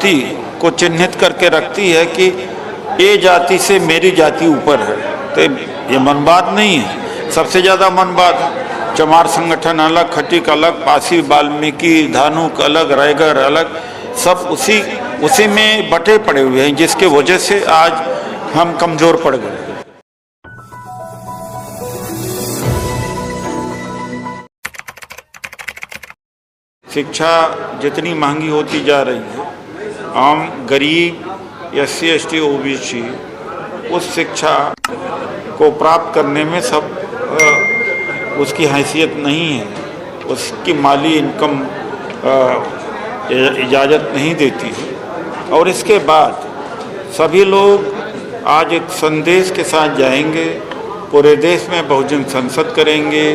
जाति को चिन्हित करके रखती है कि ये जाति से मेरी जाति ऊपर है। तो ये मनवाद नहीं है, सबसे ज़्यादा मनवाद है। चमार संगठन अलग, खटीक अलग, पासी, वाल्मीकि, धानुक अलग, रायगढ़ अलग, सब उसी में बटे पड़े हुए हैं, जिसके वजह से आज हम कमज़ोर पड़ गए। शिक्षा जितनी महंगी होती जा रही है, आम गरीब, SC ST OBC उस शिक्षा को प्राप्त करने में उसकी हैसियत नहीं है, उसकी माली इनकम इजाज़त नहीं देती है। और इसके बाद सभी लोग आज एक संदेश के साथ जाएंगे, पूरे देश में बहुजन संसद करेंगे।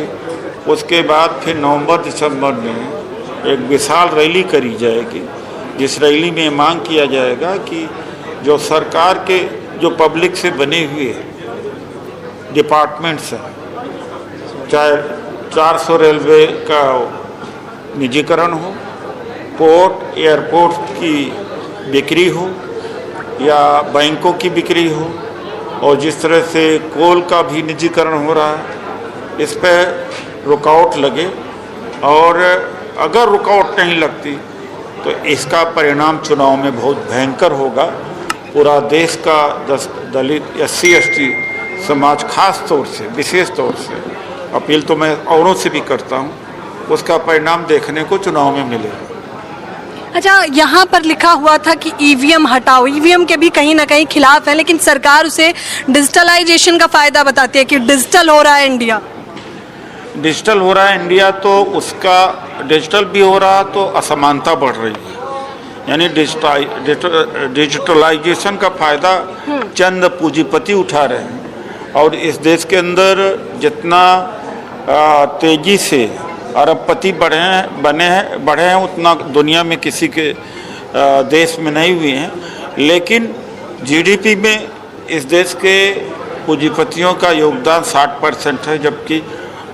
उसके बाद फिर नवंबर दिसंबर में एक विशाल रैली करी जाएगी, जिस रैली में मांग किया जाएगा कि जो सरकार के जो पब्लिक से बने हुए डिपार्टमेंट्स हैं, चाहे 400 रेलवे का निजीकरण हो, पोर्ट एयरपोर्ट की बिक्री हो या बैंकों की बिक्री हो, और जिस तरह से कोल का भी निजीकरण हो रहा है, इस पर रुकावट लगे। और अगर रुकावट नहीं लगती तो इसका परिणाम चुनाव में बहुत भयंकर होगा। पूरा देश का दलित SC ST समाज खास तौर से, विशेष तौर से अपील तो मैं औरों से भी करता हूँ, उसका परिणाम देखने को चुनाव में मिलेगा। अच्छा, यहाँ पर लिखा हुआ था कि EVM हटाओ, EVM के भी कहीं ना कहीं खिलाफ है, लेकिन सरकार उसे डिजिटलाइजेशन का फायदा बताती है कि डिजिटल हो रहा है इंडिया। डिजिटल हो रहा है इंडिया, तो उसका डिजिटल भी हो रहा तो असमानता बढ़ रही है। यानी डिजिटलाइजेशन का फायदा चंद पूंजीपति उठा रहे हैं, और इस देश के अंदर जितना तेजी से अरबपति बढ़े हैं उतना दुनिया में किसी के देश में नहीं हुए हैं। लेकिन GDP में इस देश के पूंजीपतियों का योगदान 60% है, जबकि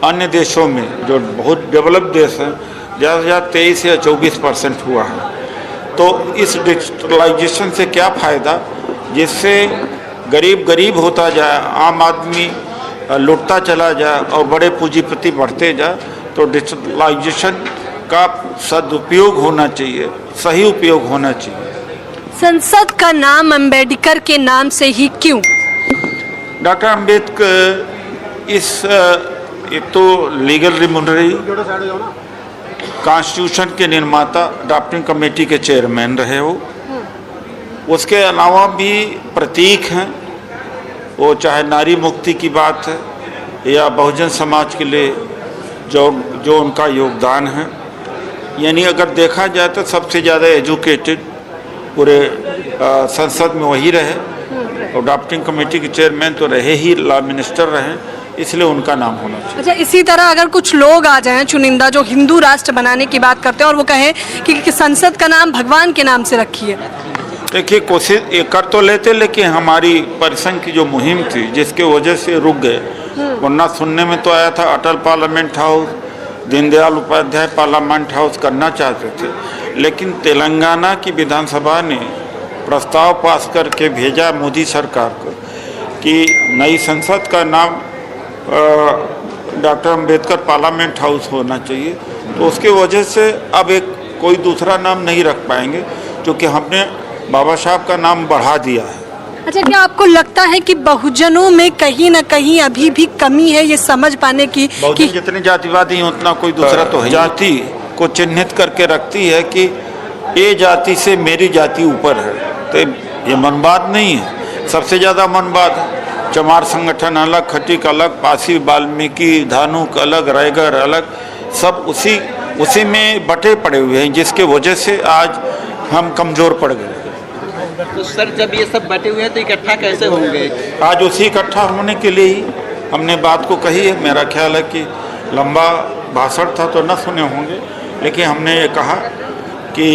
अन्य देशों में जो बहुत डेवलप्ड देश हैं ज़्यादा से ज़्यादा 23 या 24% हुआ है। तो इस डिजिटलाइजेशन से क्या फ़ायदा, जिससे गरीब होता जाए, आम आदमी लुटता चला जाए और बड़े पूंजीपति बढ़ते जाए। तो डिजिटलाइजेशन का सदुपयोग होना चाहिए, सही उपयोग होना चाहिए। संसद का नाम अम्बेडकर के नाम से ही क्यों? डॉक्टर अम्बेडकर एक तो लीगल रिमुनरी, कॉन्स्टिट्यूशन के निर्माता, ड्राफ्टिंग कमेटी के चेयरमैन रहे हो, उसके अलावा भी प्रतीक हैं। वो चाहे नारी मुक्ति की बात है या बहुजन समाज के लिए जो उनका योगदान है। यानी अगर देखा जाए तो सबसे ज़्यादा एजुकेटेड पूरे संसद में वही रहे, और ड्राफ्टिंग कमेटी के चेयरमैन तो रहे ही, लॉ मिनिस्टर रहे, इसलिए उनका नाम होना चाहिए। अच्छा, इसी तरह अगर कुछ लोग आ जाएं चुनिंदा जो हिंदू राष्ट्र बनाने की बात करते हैं और वो कहें कि संसद का नाम भगवान के नाम से रखिए। देखिए, कोशिश कर तो लेते, लेकिन हमारी परिसंघ की जो मुहिम थी जिसके वजह से रुक गए, वरना सुनने में तो आया था Atal parliament house, Deendayal Upadhyay parliament house करना चाहते थे, लेकिन तेलंगाना की विधानसभा ने प्रस्ताव पास करके भेजा मोदी सरकार को कि नई संसद का नाम डॉक्टर अम्बेडकर पार्लियामेंट हाउस होना चाहिए। तो उसके वजह से अब कोई दूसरा नाम नहीं रख पाएंगे, क्योंकि हमने बाबा साहब का नाम बढ़ा दिया है। अच्छा, क्या आपको लगता है कि बहुजनों में कहीं ना कहीं अभी भी कमी है ये समझ पाने की कि जितने जातिवादी हैं उतना कोई दूसरा तो है। जाति को चिन्हित करके रखती है कि ये जाति से मेरी जाति ऊपर है। तो ये मनवाद नहीं है, सबसे ज़्यादा मनवाद है। चमार संगठन अलग, खटीक अलग, पासी, वाल्मीकि, धानुक अलग, रायगढ़ अलग, सब उसी में बटे पड़े हुए हैं, जिसके वजह से आज हम कमज़ोर पड़ गए। तो सर, जब ये सब बटे हुए हैं तो इकट्ठा कैसे होंगे? आज उसी इकट्ठा होने के लिए ही हमने बात को कही है। मेरा ख्याल है कि लंबा भाषण था तो न सुने होंगे, लेकिन हमने ये कहा कि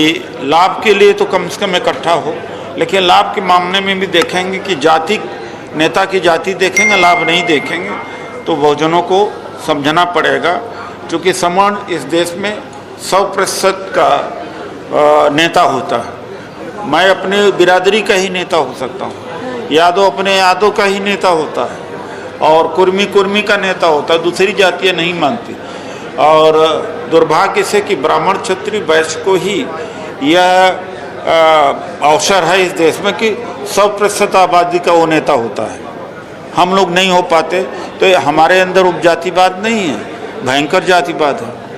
लाभ के लिए तो कम से कम इकट्ठा हो, लेकिन लाभ के मामले में भी देखेंगे कि जाति, नेता की जाति देखेंगे, लाभ नहीं देखेंगे, तो बहुजनों को समझना पड़ेगा। क्योंकि समान इस देश में 100% का नेता होता है, मैं अपने बिरादरी का ही नेता हो सकता हूँ, यादव अपने यादव का ही नेता होता है और कुर्मी कुर्मी का नेता होता है, दूसरी जातियाँ नहीं मानती। और दुर्भाग्य से कि ब्राह्मण क्षत्रिय वैश्य को ही यह अवसर है इस देश में कि 100% आबादी का वो नेता होता है, हम लोग नहीं हो पाते। तो हमारे अंदर उपजातिवाद नहीं है, भयंकर जातिवाद है।